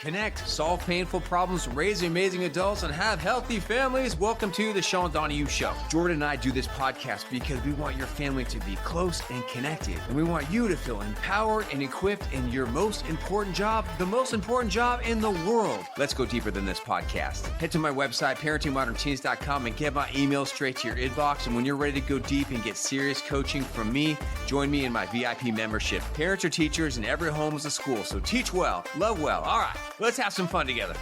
Connect, solve painful problems, raise amazing adults, and have healthy families. Welcome to the Sean Dani Show. Jordan and I do this podcast because we want your family to be close and connected. And we want you to feel empowered and equipped in your most important job, the most important job in the world. Let's go deeper than this podcast. Head to my website, parentingmodernteens.com, and get my email straight to your inbox. And when you're ready to go deep and get serious coaching from me, join me in my VIP membership. Parents are teachers and every home is a school. So teach well, love well. All right. Let's have some fun together.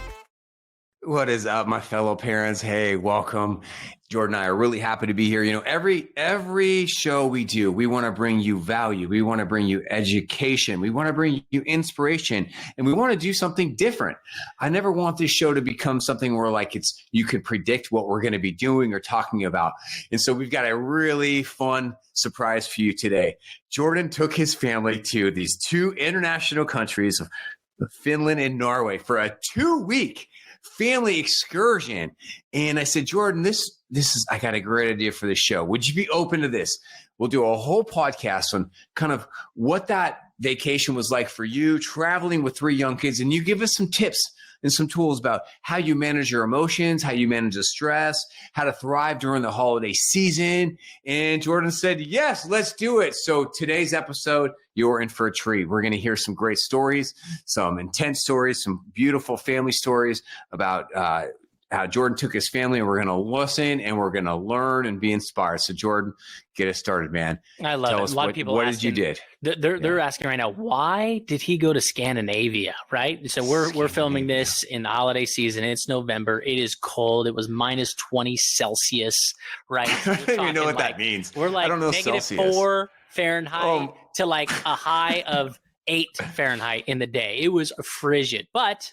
What is up, my fellow parents? Hey, welcome. Jordan and I are really happy to be here. You know, every show we do, we want to bring you value. We want to bring you education. We want to bring you inspiration, and we want to do something different. I never want this show to become something where like you could predict what we're going to be doing or talking about. And so we've got a really fun surprise for you today. Jordan took his family to these two international countries of Finland and Norway for a 2-week family excursion. And I said, Jordan, this is, I got a great idea for this show. Would you be open to this? We'll do a whole podcast on kind of what that vacation was like for you, traveling with 3 young kids. And you give us some tips and some tools about how you manage your emotions, how you manage the stress, how to thrive during the holiday season. And Jordan said, yes, let's do it. So today's episode, you're in for a treat. We're going to hear some great stories, some intense stories, some beautiful family stories about how Jordan took his family, and we're going to listen and we're going to learn and be inspired. So Jordan, get us started, man. I love it. A lot of people what did you did? They're asking right now, why did he go to Scandinavia? Right. So we're filming this in the holiday season. It's November. It is cold. It was minus 20 Celsius. Right. I don't even know what that means. We're like I don't know negative Celsius. 4 Fahrenheit to like a high of 8 Fahrenheit in the day. It was frigid. But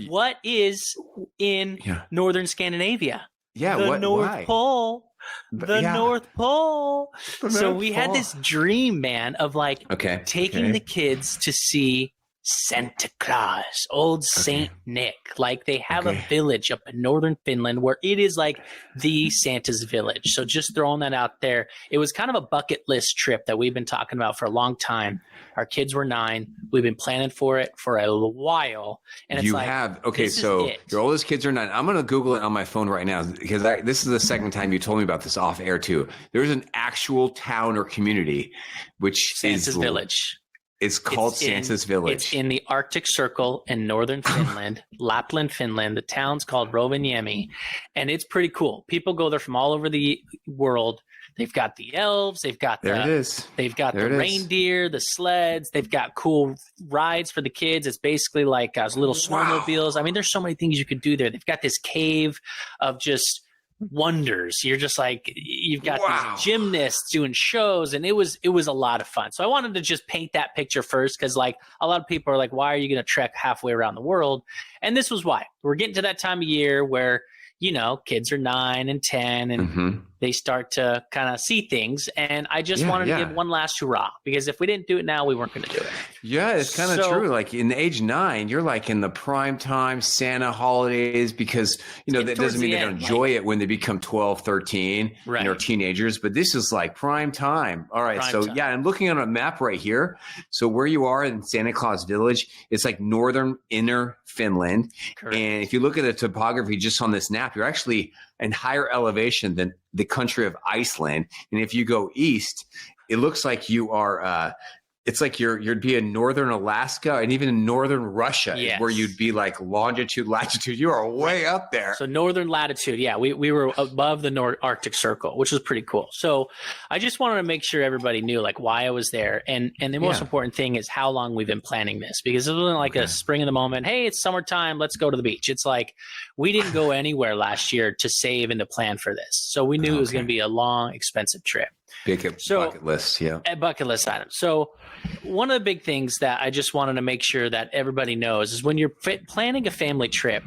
what is in northern Scandinavia? Yeah, the North Pole. The North Pole. So we had this dream, man, of like taking the kids to see Santa Claus, old Saint Nick. Like they have a village up in northern Finland where it is like the Santa's village. So just throwing that out there. It was kind of a bucket list trip that we've been talking about for a long time. Our kids were 9. We've been planning for it for a while. And it's so your oldest kids are 9. I'm going to Google it on my phone right now because this is the second time you told me about this off air too. There's an actual town or community, which Santa's village. It's called Santa's Village. It's in the Arctic Circle in northern Finland, Lapland, Finland. The town's called Rovaniemi, and it's pretty cool. People go there from all over the world. They've got the elves. They've got the reindeer, the sleds. They've got cool rides for the kids. It's basically like little snowmobiles. I mean, there's so many things you could do there. They've got this cave of just wonders. You're just like, you've got these gymnasts doing shows, and it was a lot of fun. So I wanted to just paint that picture first, because like a lot of people are like, why are you going to trek halfway around the world? And this was why. We're getting to that time of year where, you know, kids are 9 and 10 and they start to kind of see things. And I just wanted to give one last hurrah, because if we didn't do it now, we weren't going to do it. Yeah, it's kind of true. Like in the age 9, you're like in the prime time Santa holidays, because, you know, that doesn't mean they don't enjoy it when they become 12, 13, you know, teenagers. But this is like prime time. All right. I'm looking on a map right here. So where you are in Santa Claus Village, it's like northern inner Finland. Correct. And if you look at the topography just on this map, you're actually in higher elevation than the country of Iceland. And if you go east, it looks like you are it's like you'd be in northern Alaska and even in northern Russia, where you'd be like longitude, latitude. You are way up there. So northern latitude, we were above the Arctic Circle, which was pretty cool. So I just wanted to make sure everybody knew like why I was there, and the most important thing is how long we've been planning this, because it wasn't like a spring of the moment. Hey, it's summertime, let's go to the beach. It's like we didn't go anywhere last year to save and to plan for this, so we knew it was going to be a long, expensive trip. Bucket list, a bucket list item. So one of the big things that I just wanted to make sure that everybody knows is when you're planning a family trip,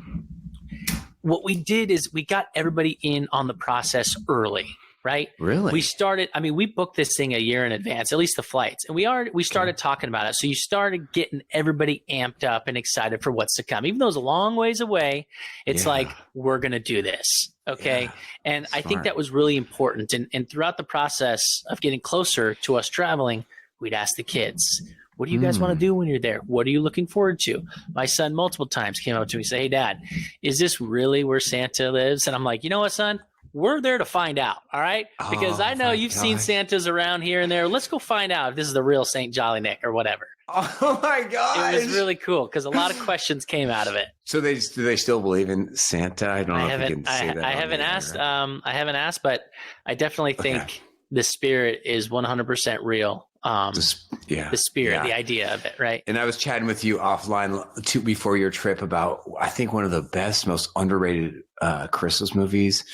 what we did is we got everybody in on the process early, right? Really? We booked this thing a year in advance, at least the flights, and we started talking about it. So you started getting everybody amped up and excited for what's to come. Even though it's a long ways away, it's like, we're going to do this. Okay. Yeah, and I think that was really important. And throughout the process of getting closer to us traveling, we'd ask the kids, What do you guys want to do when you're there? What are you looking forward to? My son multiple times came up to me and said, hey, Dad, is this really where Santa lives? And I'm like, you know what, son? We're there to find out, all right? Because I know you've seen Santas around here and there. Let's go find out if this is the real St. Jolly Nick or whatever. Oh, my God. It was really cool because a lot of questions came out of it. So do they still believe in Santa? I don't know if you can say that. I haven't asked. I haven't asked, but I definitely think the spirit is 100% real. The spirit, the idea of it, right? And I was chatting with you offline before your trip about, I think, one of the best, most underrated Christmas movies.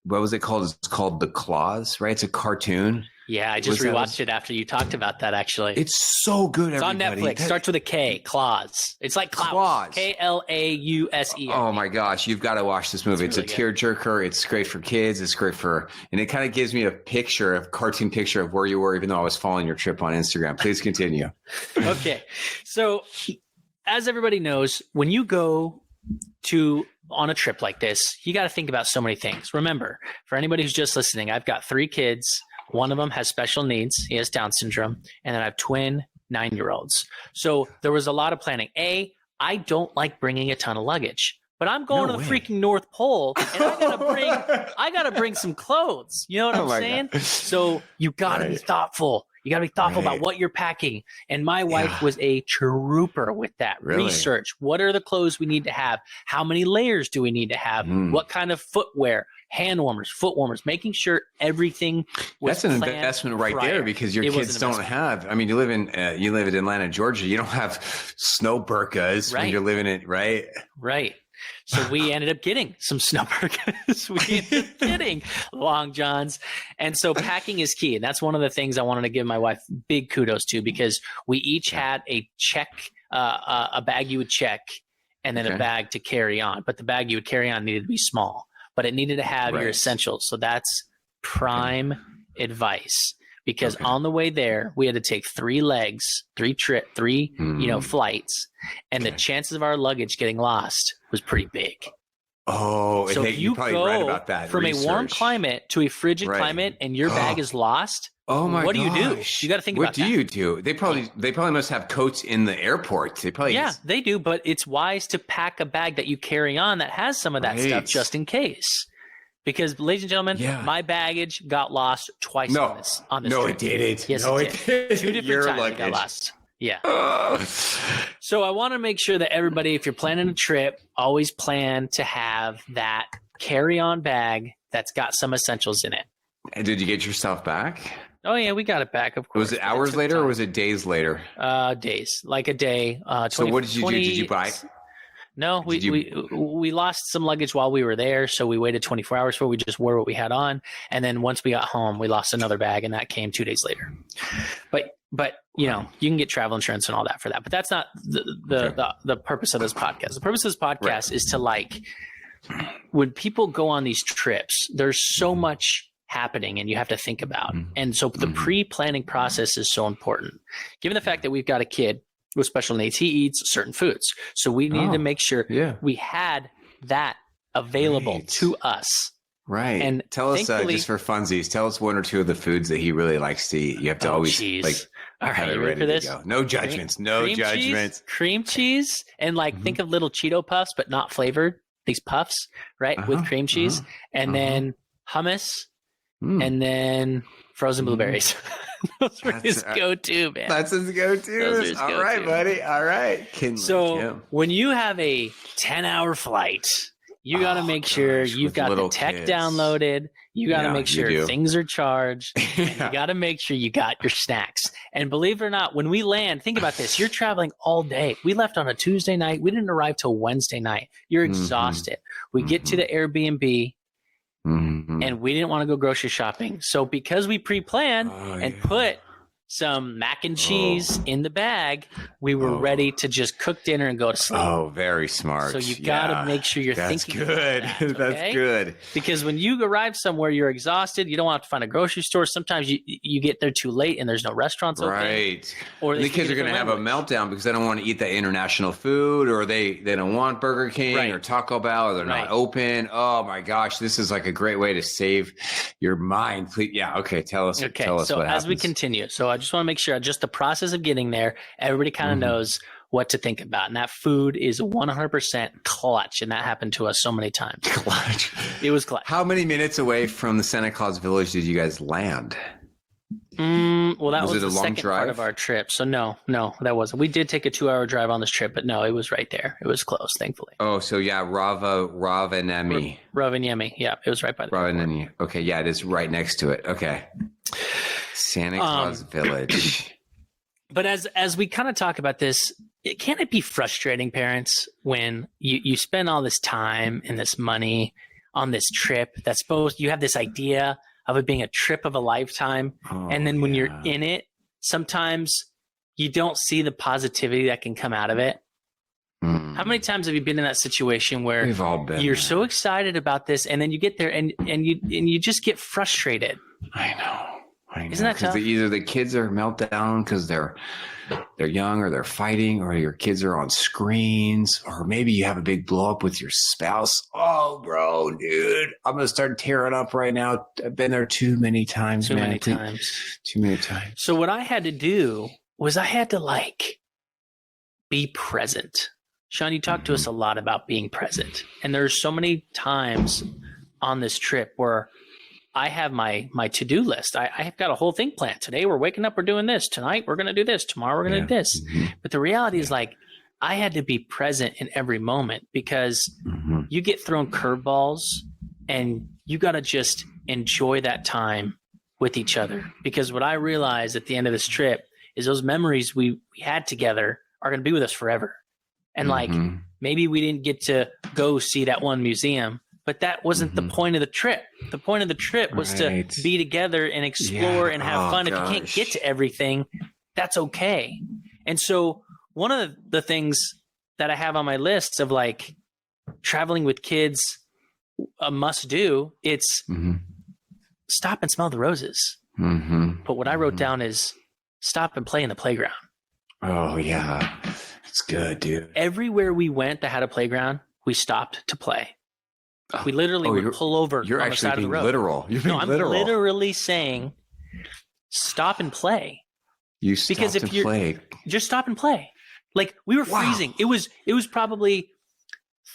What was it called? It's called The Claws, right? It's a cartoon. Yeah, I just rewatched it after you talked about that, actually. It's so good, It's on Netflix. Starts with a K, Claws. It's like Klaus. Klause. Oh, my gosh. You've got to watch this movie. It's really a tearjerker. It's great for kids. It's great and it kind of gives me a cartoon picture of where you were, even though I was following your trip on Instagram. Please continue. Okay. So as everybody knows, when you go on a trip like this, you got to think about so many things. Remember, for anybody who's just listening, I've got 3 kids. One of them has special needs. He has Down syndrome. And then I have twin 9-year-olds. So there was a lot of planning. I don't like bringing a ton of luggage, but I'm going to the freaking North Pole and I gotta bring some clothes. You know what I'm saying? God. So you gotta be thoughtful. You got to be thoughtful about what you're packing. And my wife was a trooper with that. Research. What are the clothes we need to have? How many layers do we need to have? What kind of footwear? Hand warmers, foot warmers, making sure everything was That's an investment right there because your kids don't have. I mean, you live in Atlanta, Georgia. You don't have snow burkas when you're living in Right. So we ended up getting some snow burkas. We ended up getting long johns. And so packing is key. And that's one of the things I wanted to give my wife big kudos to because we each had a bag you would check and then a bag to carry on. But the bag you would carry on needed to be small. But it needed to have your essentials. So that's prime advice because on the way there, we had to take 3 flights, and the chances of our luggage getting lost was pretty big. Oh, so if you probably read about that from a warm climate to a frigid climate and your bag is lost, what do you do? You got to think about that. What do you do? They probably must have coats in the airport. They do, but it's wise to pack a bag that you carry on that has some of that stuff just in case. Because, ladies and gentlemen, my baggage got lost twice on this trip. No, it didn't. Yes, it did. 2 different times it got lost. Yeah. So I want to make sure that everybody, if you're planning a trip, always plan to have that carry-on bag that's got some essentials in it. And did you get your stuff back? Oh, yeah, we got it back, of course. Was it hours later or was it days later? Days, like a day. So what did you do? Did you buy? No, we lost some luggage while we were there, so we waited 24 hours for it. We just wore what we had on, and then once we got home, we lost another bag, and that came 2 days later. But you know, you can get travel insurance and all that for that. But that's not the purpose of this podcast. The purpose of this podcast is to when people go on these trips, there's so much happening and you have to think about. And so the pre-planning process is so important. Given the fact that we've got a kid with special needs, he eats certain foods. So we needed to make sure we had that available to us. Right. And tell us, just for funsies, tell us 1 or 2 of the foods that he really likes to eat. You have to always all right, you ready for this? Go. No judgments. Cream cheese and think of little Cheeto puffs, but not flavored. These puffs, right? With cream cheese and then hummus and then frozen blueberries. Those were his go-to, man. That's his go-to. All right, buddy. All right. When you have a 10-hour flight, you got to make sure you've got the tech downloaded. You got to make sure things are charged. You got to make sure you got your snacks. And believe it or not, when we land, think about this. You're traveling all day. We left on a Tuesday night. We didn't arrive till Wednesday night. You're exhausted. We get to the Airbnb. And we didn't want to go grocery shopping. So because we pre-planned and put some mac and cheese in the bag, we were ready to just cook dinner and go to sleep. Oh, very smart. So you got to make sure you're thinking about that. Okay? That's good. Because when you arrive somewhere, you're exhausted. You don't want to find a grocery store. Sometimes you get there too late and there's no restaurants open. Right. Or the kids are going to have a meltdown because they don't want to eat the international food, or they don't want Burger King or Taco Bell, or they're not open. Oh my gosh, this is like a great way to save your mind. Please, okay, tell us. Okay, tell us so what as happens. we continue, so just want to make sure just the process of getting there, everybody kind of knows what to think about. And that food is 100% clutch. And that happened to us so many times. Clutch. It was clutch. How many minutes away from the Santa Claus Village did you guys land? Well, that was it a the long second drive? part of our trip. So no, that wasn't. We did take a 2-hour drive on this trip, but no, it was right there. It was close, thankfully. Oh, so yeah, Rovaniemi. Rovaniemi. Yeah, it was right by the Rovaniemi. Okay, yeah, it is right next to it. Okay. Santa Claus Village. But as we kind of talk about this, can't it be frustrating, parents, when you spend all this time and this money on this trip that's you have this idea of it being a trip of a lifetime, and then when you're in it, sometimes you don't see the positivity that can come out of it. How many times have you been in that situation where We've all been you're there. so excited about this, and then you get there and you just get frustrated? I know. Isn't that tough? Either the kids are meltdown because they're young, or they're fighting, or your kids are on screens, or maybe you have a big blow up with your spouse. Oh, bro, dude, I'm gonna start tearing up right now. I've been there too many times, Too man. many times. Too many times. So what I had to do was I had to be present. Sean, you talked to us a lot about being present, and there's so many times on this trip where I have my to-do list. I've got a whole thing planned. Today we're waking up, we're doing this. Tonight we're going to do this. Tomorrow we're going to do this. But the reality is I had to be present in every moment, because you get thrown curveballs and you got to just enjoy that time with each other. Because what I realized at the end of this trip is those memories we had together are going to be with us forever. And maybe we didn't get to go see that one museum, but that wasn't the point of the trip. The point of the trip was to be together and explore and have fun. If you can't get to everything, that's okay. And so one of the things that I have on my list of traveling with kids, a must do, it's stop and smell the roses. But what I wrote down is stop and play in the playground. Oh, yeah. It's good, dude. Everywhere we went that had a playground, we stopped to play. We literally would pull over on the side of the road. Literal. You're being literal. I'm literally saying stop and play. You stopped and play. Just stop and play. We were freezing. It was probably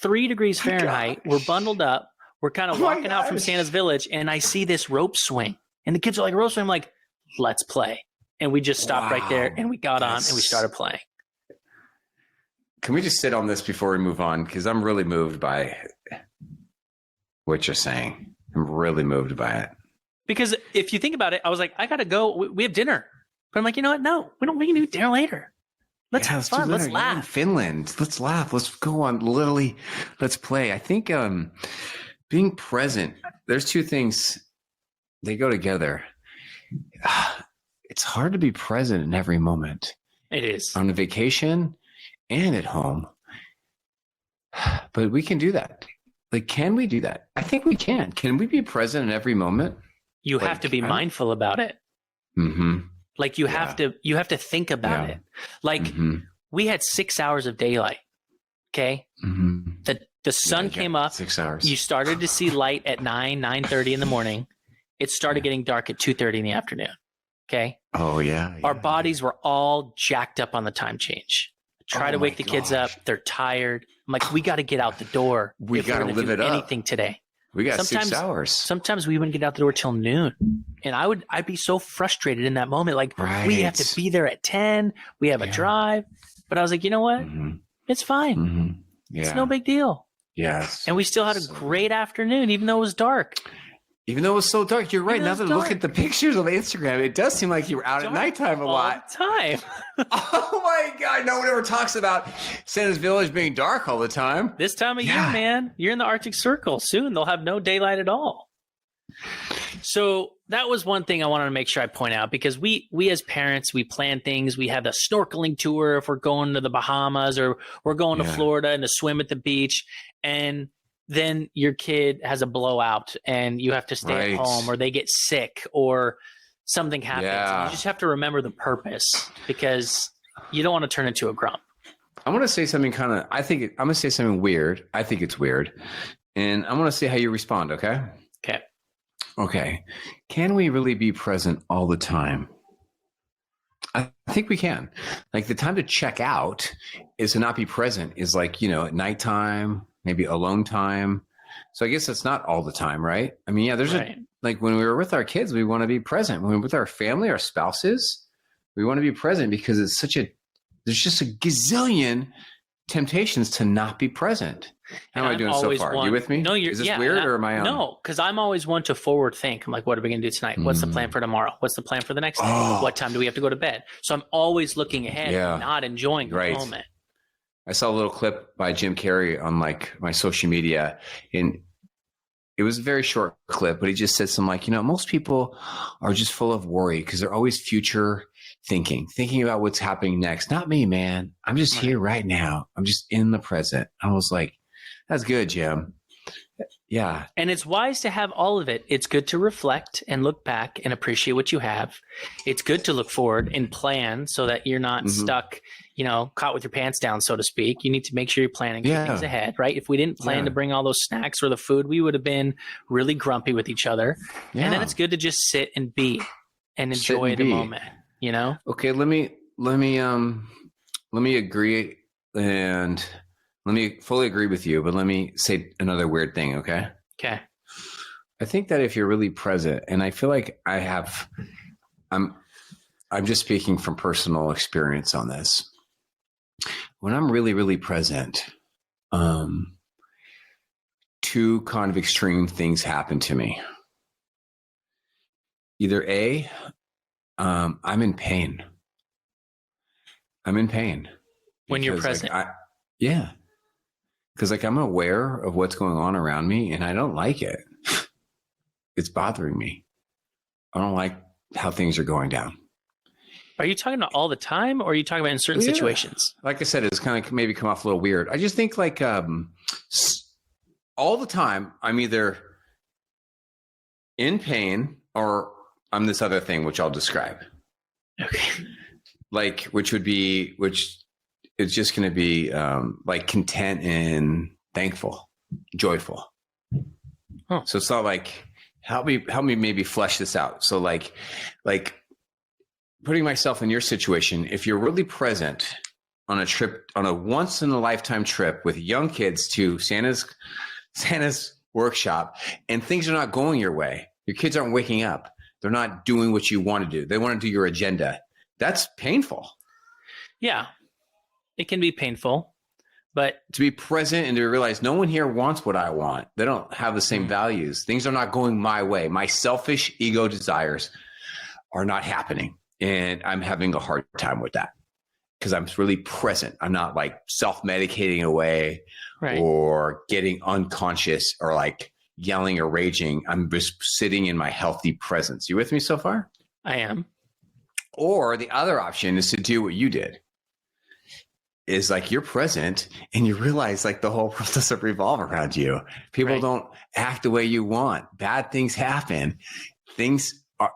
3 degrees Fahrenheit. We're bundled up. We're kind of walking out from Santa's Village, and I see this rope swing. And the kids are like, rope swing. I'm like, let's play. And we just stopped right there, and we got on, and we started playing. Can we just sit on this before we move on? Because I'm really moved by what you're saying. I'm really moved by it. Because if you think about it, I was like, I got to go. We have dinner. But I'm like, you know what? No, we can do dinner later. Let's have fun. Let's laugh. You're in Finland. Let's laugh. Let's go on. Literally, let's play. I think being present, there's 2 things. They go together. It's hard to be present in every moment. It is. On a vacation and at home. But we can do that. Can we do that? I think we can. Can we be present in every moment? You have to be mindful about it. You have to think about it. We had 6 hours of daylight. Okay. The sun came up. 6 hours. You started to see light at 9:30 in the morning. It started getting dark at 2:30 in the afternoon. Okay. Oh yeah. Our bodies were all jacked up on the time change. Try to wake the kids up. They're tired. I'm like, we got to get out the door. We got to live it up. Anything today. We got 6 hours. Sometimes we wouldn't get out the door till noon. And I'd be so frustrated in that moment. We have to be there at 10. We have a drive. But I was like, you know what? It's fine. It's no big deal. Yes. And we still had a great afternoon, even though it was dark. Even though it was so dark, you're right. Now that I look at the pictures on Instagram, it does seem like you were out at nighttime a lot. All the time. Oh my God. No one ever talks about Santa's Village being dark all the time. This time of year, man, you're in the Arctic Circle. Soon they'll have no daylight at all. So that was one thing I wanted to make sure I point out, because we as parents, we plan things. We have a snorkeling tour if we're going to the Bahamas, or we're going to Florida and to swim at the beach. And then your kid has a blowout and you have to stay at home, or they get sick, or something happens. You just have to remember the purpose, because you don't want to turn into a grump. I'm going to say something I'm going to say something weird. I think it's weird. And I'm going to see how you respond. Okay. Okay. Can we really be present all the time? I think we can. Like the time to check out is to not be present is like, at nighttime, maybe alone time. So I guess that's not all the time, right? I mean, yeah, there's like when we were with our kids, we want to be present. When we're with our family, our spouses, we want to be present because there's just a gazillion temptations to not be present. How am I doing so far? You with me? No, is this weird or am I on? No, because I'm always one to forward think. I'm like, what are we going to do tonight? What's the plan for tomorrow? What's the plan for the next day? What time do we have to go to bed? So I'm always looking ahead and not enjoying the moment. I saw a little clip by Jim Carrey on like my social media, and it was a very short clip, but he just said something like, most people are just full of worry because they're always future thinking about what's happening next. Not me, man. I'm just here right now. I'm just in the present. I was like, that's good, Jim. Yeah. And it's wise to have all of it. It's good to reflect and look back and appreciate what you have. It's good to look forward and plan so that you're not stuck, caught with your pants down, so to speak. You need to make sure you're planning things ahead, right? If we didn't plan to bring all those snacks or the food, we would have been really grumpy with each other. Yeah. And then it's good to just sit and be and enjoy the moment, Okay, let me agree and let me fully agree with you, but let me say another weird thing, okay? Okay. I think that if you're really present, and I feel like I'm just speaking from personal experience on this. When I'm really, really present, two kind of extreme things happen to me. Either A, I'm in pain. When you're present. Yeah. Because I'm aware of what's going on around me and I don't like it. It's bothering me. I don't like how things are going down. Are you talking about all the time or are you talking about in certain situations? Like I said, it's kind of maybe come off a little weird. I just think all the time I'm either in pain or I'm this other thing, which I'll describe. Okay. Which it's just going to be content and thankful, joyful. Huh. So it's not like, help me maybe flesh this out. So like putting myself in your situation, if you're really present on a trip, on a once in a lifetime trip with young kids to Santa's workshop and things are not going your way, your kids aren't waking up. They're not doing what you want to do. They want to do your agenda. That's painful. Yeah. It can be painful, but to be present and to realize no one here wants what I want. They don't have the same values. Things are not going my way. My selfish ego desires are not happening. And I'm having a hard time with that because I'm really present. I'm not like self-medicating away or getting unconscious or like yelling or raging. I'm just sitting in my healthy presence. You with me so far? I am. Or the other option is to do what you did. Is like you're present and you realize like the whole world doesn't revolve around you. People don't act the way you want. Bad things happen.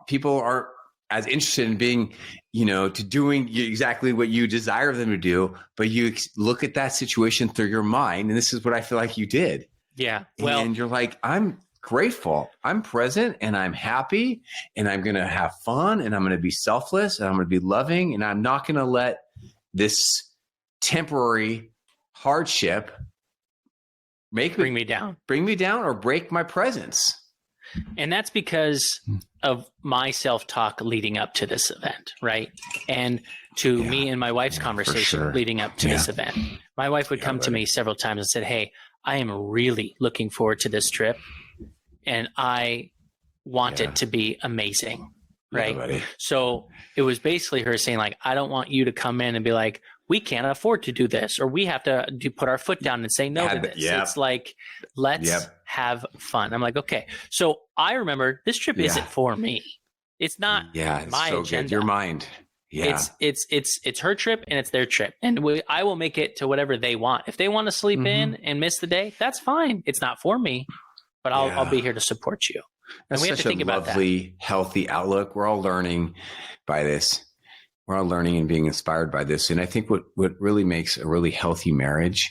People aren't as interested in being, to doing exactly what you desire them to do, but you look at that situation through your mind. And this is what I feel like you did. Yeah. Well, and you're like, I'm grateful. I'm present and I'm happy and I'm going to have fun and I'm going to be selfless and I'm going to be loving and I'm not going to let this temporary hardship bring me down or break my presence. And that's because of my self-talk leading up to this event, right? And to me and my wife's conversation leading up to this event. My wife would come to me several times and said, hey, I am really looking forward to this trip and I want it to be amazing, right? Yeah, so it was basically her saying like, I don't want you to come in and be like, we can't afford to do this, or we have to put our foot down and say no to this. It's like, let's have fun. I'm like, okay. So I remember this trip isn't for me. It's not my so agenda. Good. Your mind. Yeah. It's her trip and it's their trip. And I will make it to whatever they want. If they want to sleep in and miss the day, that's fine. It's not for me, but I'll be here to support you. That's and we have such to think a about lovely, healthy outlook. We're all learning by this. We're all learning and being inspired by this. And I think what really makes a really healthy marriage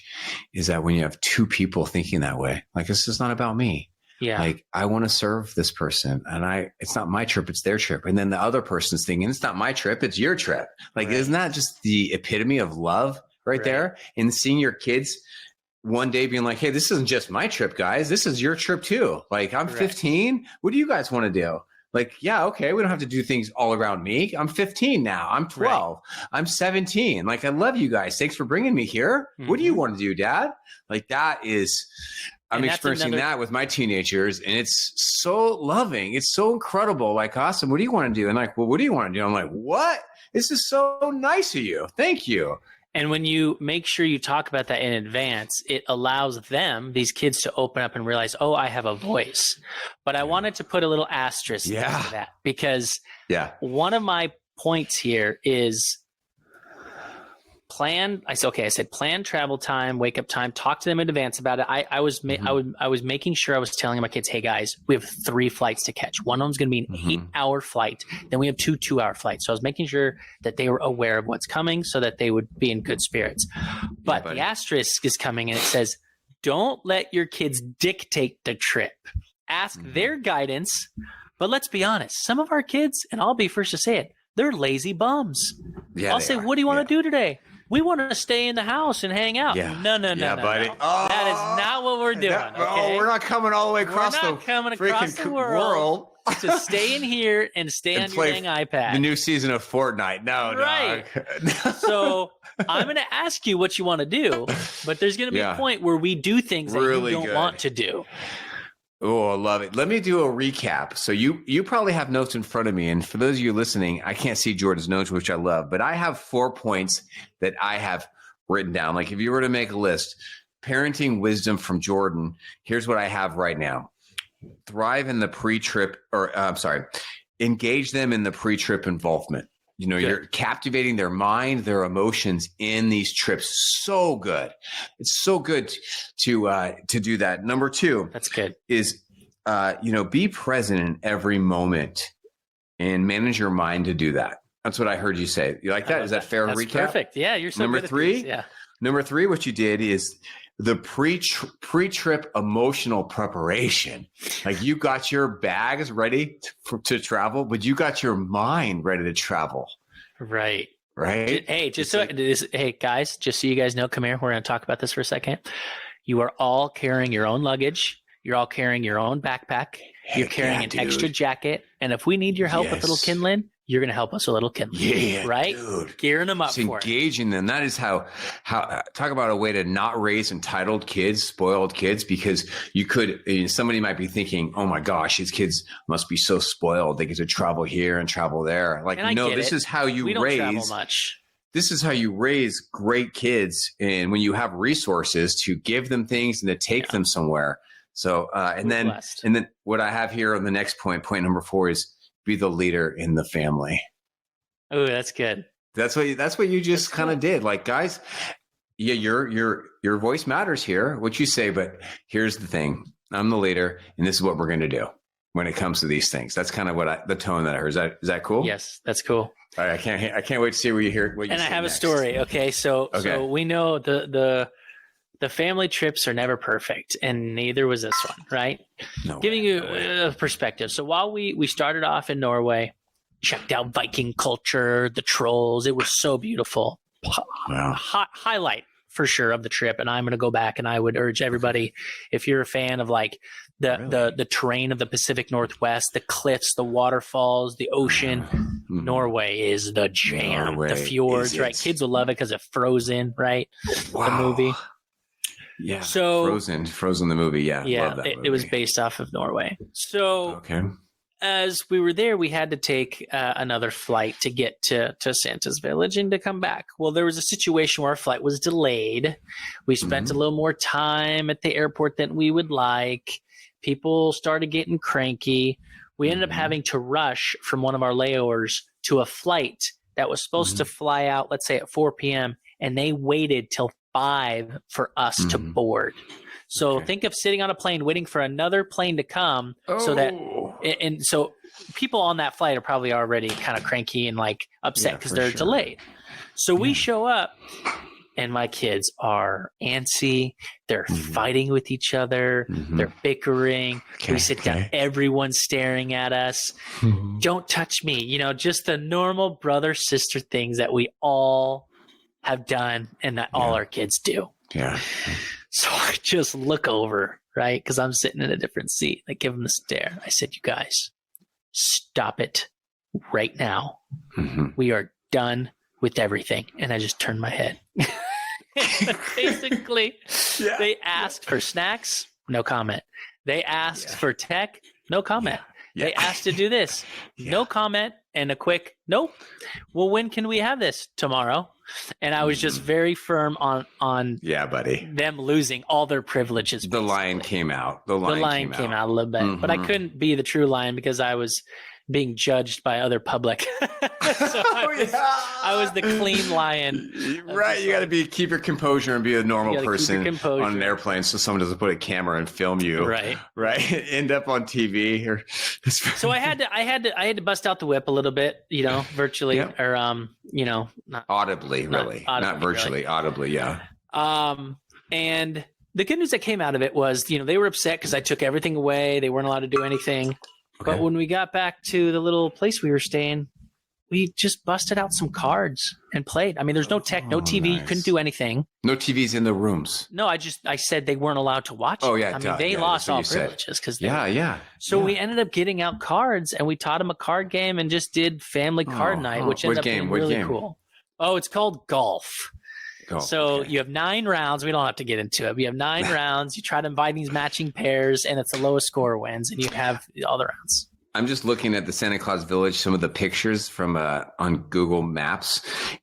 is that when you have two people thinking that way, like this is not about me. Yeah. Like, I want to serve this person, and it's not my trip, it's their trip. And then the other person's thinking, it's not my trip, it's your trip. Like, isn't that just the epitome of love right there? And seeing your kids one day being like, hey, this isn't just my trip, guys. This is your trip too. Like, I'm 15. What do you guys want to do? Like, yeah, okay, we don't have to do things all around me. I'm 15 now. I'm 12. I'm 17. Like, I love you guys. Thanks for bringing me here. What do you want to do, Dad? Like, that is, I'm experiencing that with my teenagers, and it's so loving. It's so incredible. Like, awesome. What do you want to do? And like, well, what do you want to do? I'm like, what? This is so nice of you. Thank you. And when you make sure you talk about that in advance, it allows them, these kids, to open up and realize, oh, I have a voice. But I wanted to put a little asterisk next to that, because one of my points here is I said plan travel time, wake up time, talk to them in advance about it. I was making sure I was telling my kids, hey guys, we have 3 flights to catch. One of them's going to be an 8-hour flight. Then we have 2 2-hour flights. So I was making sure that they were aware of what's coming so that they would be in good spirits. But the asterisk is coming, and it says, don't let your kids dictate the trip. Ask their guidance. But let's be honest, some of our kids, and I'll be first to say it, they're lazy bums. Yeah, I'll say, what do you want to do today? We want to stay in the house and hang out. Yeah. No, buddy. No. That is not what we're doing. We're not coming all the way across the world to stay in here and stay on your dang iPad. The new season of Fortnite. No, right. So I'm going to ask you what you want to do, but there's going to be a point where we do things that you don't want to do. Oh, I love it. Let me do a recap. So you probably have notes in front of me. And for those of you listening, I can't see Jordan's notes, which I love, but I have 4 points that I have written down. Like, if you were to make a list, parenting wisdom from Jordan, here's what I have right now. Thrive in the pre-trip, engage them in the pre-trip involvement. You know, you're captivating their mind, their emotions in these trips. So good. It's so good to do that. Number 2, that's good, is, be present in every moment and manage your mind to do that. That's what I heard you say. You like that? Is that fair recap? Perfect. Yeah. You're so Number good at 3. these. Yeah. Number 3, what you did is the pre-trip emotional preparation. Like, you got your bags ready to travel, but you got your mind ready to travel. Right. Hey, hey guys, just so you guys know, come here. We're going to talk about this for a second. You are all carrying your own luggage. You're all carrying your own backpack. You're carrying an extra jacket. And if we need your help with little kindling, you're going to help us a little kindling. Yeah, right? Dude. Gearing them up for it. Engaging them. That is how talk about a way to not raise entitled kids, spoiled kids, because somebody might be thinking, oh my gosh, these kids must be so spoiled. They get to travel here and travel there. Like, no, this is how you raise. We don't travel much. This is how you raise great kids. And when you have resources to give them things and to take them somewhere. So, and then what I have here on the next point number 4 is, be the leader in the family. Oh, that's good. That's what you just kind of did. Like, guys, your voice matters here, what you say, but here's the thing. I'm the leader, and this is what we're going to do when it comes to these things. That's kind of the tone that I heard. Is that cool? Yes, that's cool. All right, I can't wait to see what you say. And I have a story. Okay. So we know the family trips are never perfect, and neither was this one, right? No. Giving you a perspective. So while we started off in Norway, checked out Viking culture, the trolls, it was so beautiful. Wow. Highlight for sure of the trip. And I'm going to go back, and I would urge everybody, if you're a fan of like the terrain of the Pacific Northwest, the cliffs, the waterfalls, the ocean, Norway is the jam. The fjords, right? Kids will love it because of Frozen, right? Wow. The movie. Yeah. So Frozen the movie. Yeah. Yeah. Love that movie. It was based off of Norway. So as we were there, we had to take another flight to get to Santa's village and to come back. Well, there was a situation where our flight was delayed. We spent a little more time at the airport than we would like. People started getting cranky. We ended up having to rush from one of our layovers to a flight that was supposed to fly out, let's say at 4 p.m. And they waited till 5 for us to board. So think of sitting on a plane waiting for another plane to come. So people on that flight are probably already kind of cranky and like upset because they're delayed. So we show up, and my kids are antsy. They're fighting with each other. They're bickering. We sit down. Everyone's staring at us. Don't touch me. You know, just the normal brother-sister things that we all have done and that all our kids do. Yeah. So I just look over, right? Because I'm sitting in a different seat. I give them the stare. I said, you guys, stop it right now. We are done with everything. And I just turned my head. Basically, they asked for snacks, no comment. They asked for tech, no comment. They asked to do this, no comment, and a quick nope. Well, when can we have this? Tomorrow. And I was just very firm on buddy, them losing all their privileges. The lion came out. The lion came out a little bit, but I couldn't be the true lion because I was being judged by other public. So I was the clean lion. Right. You got to keep your composure and be a normal person on an airplane so someone doesn't put a camera and film you. Right. End up on TV. So I had to bust out the whip a little bit, you know, virtually or, you know, not audibly, really. Not virtually, audibly. Yeah. And the good news that came out of it was, you know, they were upset because I took everything away. They weren't allowed to do anything. Okay. But when we got back to the little place we were staying, we just busted out some cards and played. I mean, there's no tech, no TV. Nice. You couldn't do anything. No TVs in the rooms. No, I said they weren't allowed to watch. Oh, yeah. I mean, they lost all privileges because So we ended up getting out cards and we taught them a card game and just did family card night, which ended up being really cool. Oh, it's called golf. So you have 9 rounds. We don't have to get into it. We have 9 rounds. You try to invite these matching pairs, and it's the lowest score wins, and you have all the rounds. I'm just looking at the Santa Claus Village, some of the pictures from on Google Maps.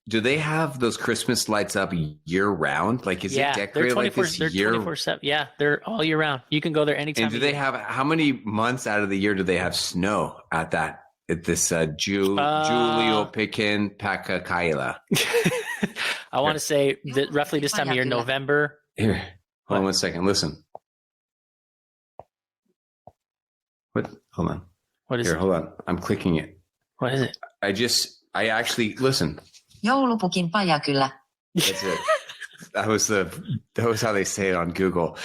Do they have those Christmas lights up year round? Like, is it decorated like this year? They're 24/7. Yeah, they're all year round. You can go there anytime. And do they have, how many months out of the year do they have snow at this Julio Pekin Pakakaila? I want to say that roughly this time of year, November. Here, hold on 1 second. Listen. What? Hold on. What is it? Hold on. I'm clicking it. What is it? I actually, listen. Joulupukin paja kyllä. That's it. That was how they say it on Google.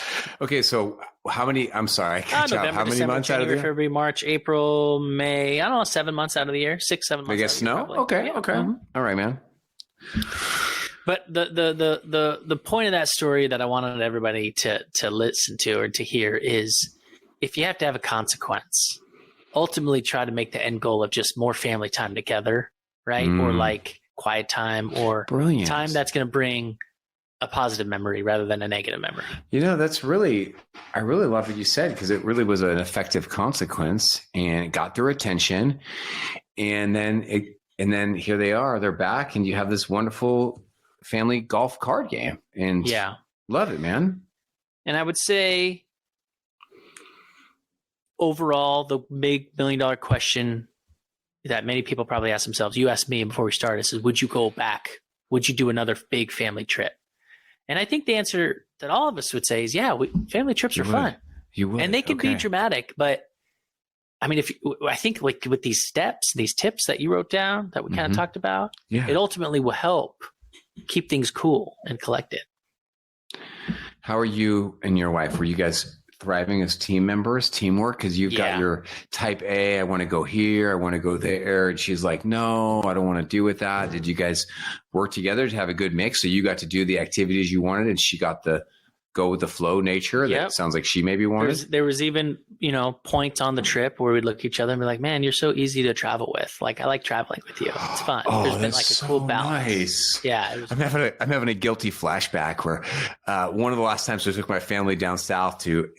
Okay, so how many? I'm sorry, I can't November, how many December, months January, out of the year? February, March, April, May. I don't know, 7 months out of the year, 6-7 months. I guess snow. Okay. All right, man. But the point of that story that I wanted everybody to listen to or to hear is, if you have to have a consequence, ultimately try to make the end goal of just more family time together, right? Or like quiet time or time that's going to bring a positive memory rather than a negative memory. You know, I really love what you said, because it really was an effective consequence and it got their attention. And then here they are, they're back, and you have this wonderful family golf card game. And love it, man. And I would say overall, the big $1 million question that many people probably ask themselves, you asked me before we started, is would you go back? Would you do another big family trip? And I think the answer that all of us would say is, family trips are fun. You would. And they can be dramatic, but I mean, I think like with these steps, these tips that you wrote down that we kind of talked about, it ultimately will help keep things cool and collected. How are you and your wife? Were you guys thriving as team members, teamwork? Because you've got your type A, I want to go here, I want to go there. And she's like, no, I don't want to do with that. Did you guys work together to have a good mix? So you got to do the activities you wanted, and she got the go with the flow nature. That sounds like she maybe wanted. There was even, points on the trip where we'd look at each other and be like, man, you're so easy to travel with. Like, I like traveling with you. It's fun. There's been like a cool balance. Nice. Yeah. I'm having a guilty flashback where one of the last times I took my family down south to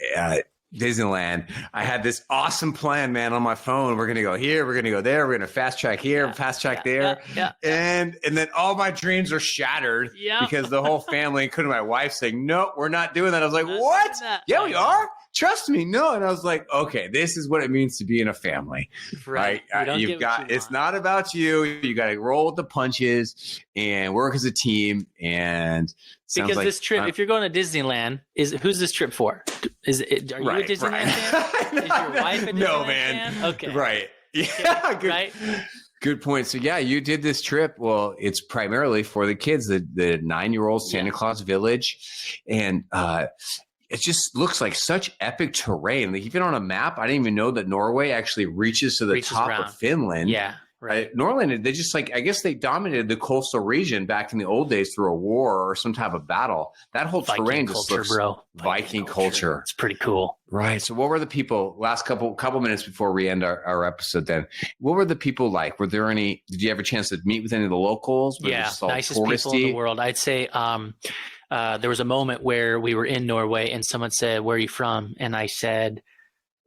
Disneyland, I had this awesome plan, man, on my phone. We're going to go here. We're going to go there. We're going to fast track here, fast track there. And then all my dreams are shattered because the whole family, including my wife, saying, no, we're not doing that. I was like, what? Yeah, we are. Trust me. No. And I was like, okay, this is what it means to be in a family, right? It's not about you. You got to roll with the punches and work as a team. And because this trip, if you're going to Disneyland, who's this trip for? Are you a Disneyland fan? Is your wife a Disneyland fan? Okay. Right. Yeah. Good. Right. Good point. So yeah, you did this trip. Well, it's primarily for the kids, the 9-year-old Santa Claus Village. And it just looks like such epic terrain. Like even on a map, I didn't even know that Norway actually reaches to the top of Finland. Yeah. Right. Norway, they just I guess they dominated the coastal region back in the old days through a war or some type of battle. That whole terrain just looks Viking culture. It's pretty cool. Right. So what were the people last couple minutes before we end our episode then? What were the people like? Were there any, did you have a chance to meet with any of the locals? Nicest people in the world. I'd say there was a moment where we were in Norway and someone said, "Where are you from?" And I said,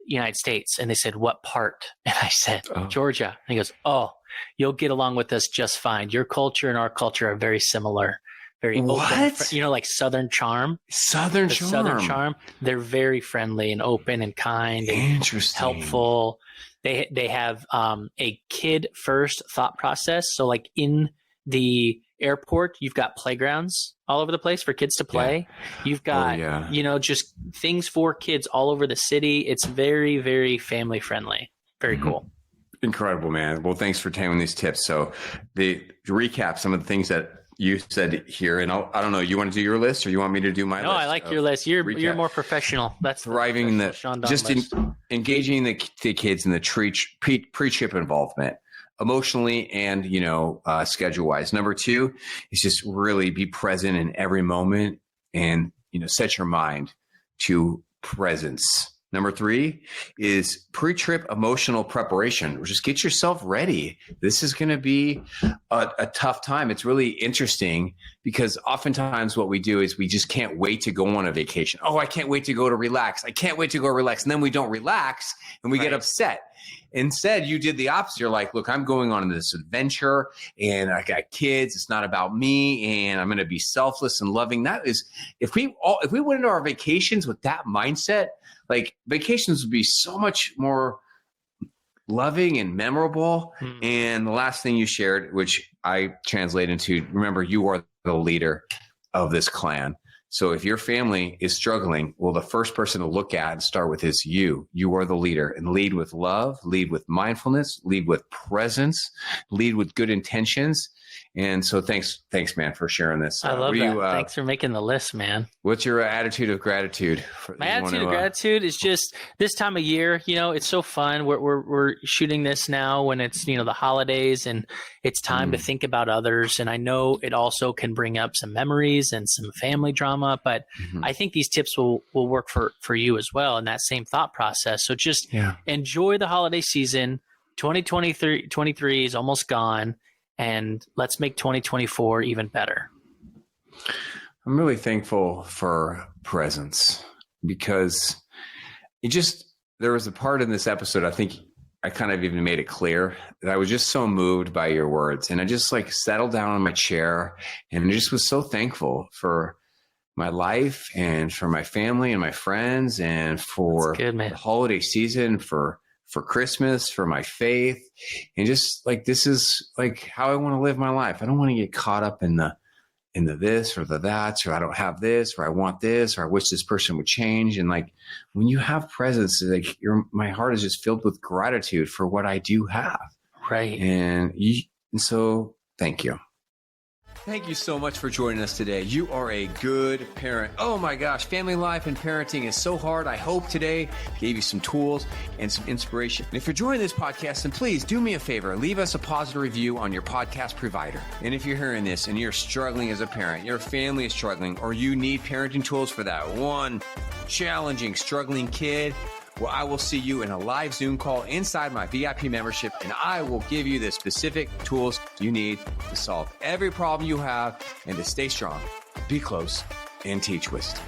United States. And they said, "What part?" And I said, "Georgia." And he goes, "Oh, you'll get along with us just fine. Your culture and our culture are very similar." Very open, like Southern charm. Southern charm. They're very friendly and open and kind and helpful. They have a kid first thought process. So like in the airport, you've got playgrounds all over the place for kids to play. You've got, just things for kids all over the city. It's very, very family friendly. Very cool. Incredible, man. Well, thanks for taking these tips. So to recap some of the things that you said here, and I don't know, you want to do your list or you want me to do my list? No, I like your list. You're more professional. That's thriving in the engaging the kids in the pre-trip involvement, emotionally and schedule wise. Number 2 is just really be present in every moment and set your mind to presence. Number 3 is pre-trip emotional preparation. Just get yourself ready. This is going to be a tough time. It's really interesting because oftentimes what we do is we just can't wait to go on a vacation. Oh, I can't wait to go to relax. I can't wait to go relax. And then we don't relax and we get upset. Instead, you did the opposite. You're like, look, I'm going on this adventure and I got kids. It's not about me and I'm going to be selfless and loving. That is, if we went into our vacations with that mindset, like vacations would be so much more loving and memorable. And the last thing you shared, which I translate into, remember, you are the leader of this clan. So if your family is struggling, well, the first person to look at and start with is you. You are the leader, and lead with love, lead with mindfulness, lead with presence, lead with good intentions. And so thanks, man, for sharing this. I love that. Thanks for making the list, man. What's your attitude of gratitude? My attitude of gratitude is just this time of year, it's so fun. We're shooting this now when it's, the holidays and it's time to think about others. And I know it also can bring up some memories and some family drama, but I think these tips will work for you as well in that same thought process. So just enjoy the holiday season. 2023 is almost gone. And let's make 2024 even better. I'm really thankful for presence because there was a part in this episode, I think I kind of even made it clear that I was just so moved by your words. And I just settled down on my chair and I just was so thankful for my life and for my family and my friends and for the holiday season, for Christmas, for my faith, and just this is how I want to live my life. I don't want to get caught up in the this or the that, or I don't have this, or I want this, or I wish this person would change. And when you have presence, my heart is just filled with gratitude for what I do have. Right. And so thank you. Thank you so much for joining us today. You are a good parent. Oh my gosh, family life and parenting is so hard. I hope today gave you some tools and some inspiration. And if you're enjoying this podcast, then please do me a favor. Leave us a positive review on your podcast provider. And if you're hearing this and you're struggling as a parent, your family is struggling, or you need parenting tools for that one challenging, struggling kid, well, I will see you in a live Zoom call inside my VIP membership, and I will give you the specific tools you need to solve every problem you have and to stay strong, be close, and teach wisdom.